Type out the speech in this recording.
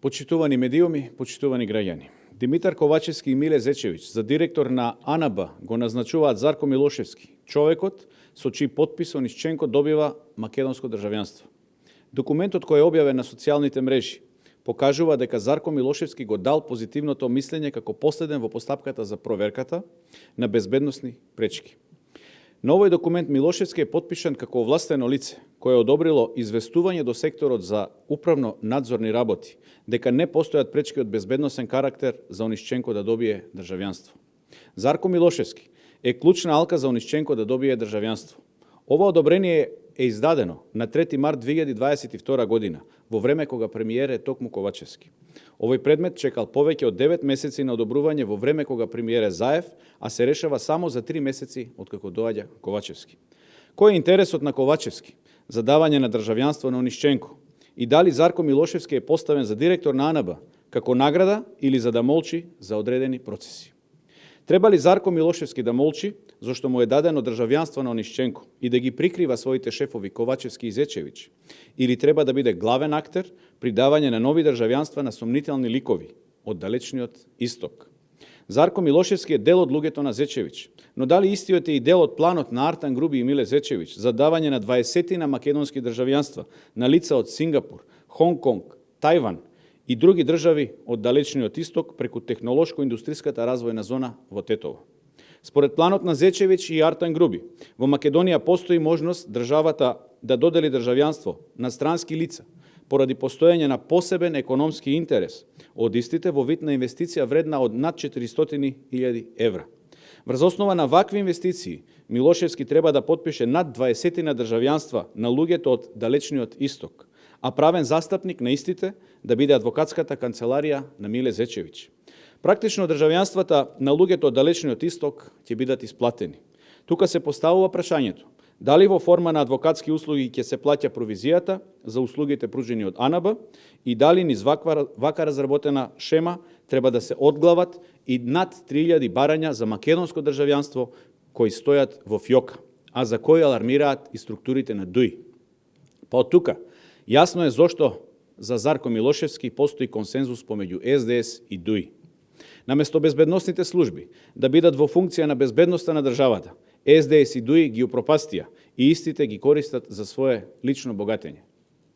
Почитувани медиуми, почитувани граѓани. Димитар Ковачевски и Миле Зечевиќ за директор на АНБ го назначуваат Зарко Милошевски, човекот со чиј потпис Онишченко добива македонско државјанство. Документот кој е објавен на социјалните мрежи покажува дека Зарко Милошевски го дал позитивното мислење како последен во постапката за проверката на безбедносни пречки. На овој документ Милошевски е потпишан како овластено лице, кое одобрило известување до секторот за управно-надзорни работи, дека не постојат пречки од безбедносен карактер за Онишченко да добие државјанство. Зарко Милошевски е клучна алка за Онишченко да добие државјанство. Ова одобрение е издадено на 3 март 2022 година, во време кога премиер е токму Ковачевски. Овој предмет чекал повеќе од 9 месеци на одобрување во време кога премиер е Заев, а се решава само за 3 месеци откако доаѓа Ковачевски. Кој е интересот на Ковачевски за давање на државјанство на Онишченко? И дали Зарко Милошевски е поставен за директор на АНБ како награда или за да молчи за одредени процеси? Треба ли Зарко Милошевски да молчи зашто му е дадено државјанство на Онишченко и да ги прикрива своите шефови Ковачевски и Зечевиќ? Или треба да биде главен актер при давање на нови државјанства на сомнителни ликови од далечниот исток? Зарко Милошевски е дел од луѓето на Зечевиќ, но дали истиот е и дел од планот на Артан Груби и Миле Зечевиќ за давање на 20 на македонски државјанства на лица од Сингапур, Хонг Конг, Тајван и други држави од далечниот исток преку технолошко-индустриската развојна зона во Тетово? Според планот на Зечевиќ и Артан Груби, во Македонија постои можност државата да додели државјанство на странски лица поради постоење на посебен економски интерес од истите во вид на инвестиција вредна од над 400.000 евра. Врз основа на вакви инвестиции, Милошевски треба да потпише над 20 на државјанства на луѓето од далечниот исток, а правен застапник на истите да биде адвокатската канцеларија на Миле Зечевиќ. Практично државјанствата на луѓето од далечниот исток ќе бидат исплатени. Тука се поставува прашањето: дали во форма на адвокатски услуги ќе се плаќа провизијата за услугите пружени од АНБ и дали низ вака разработена шема треба да се одглават и над 3000 барања за македонско државјанство кои стојат во ФЈОК, а за кои алармираат и структурите на ДУИ. Па од тука јасно е зошто за Зарко Милошевски постои консензус помеѓу СДС и ДУИ. Наместо безбедносните служби да бидат во функција на безбедноста на државата, СДС и ДУИ ги упропастија и истите ги користат за свое лично богатење.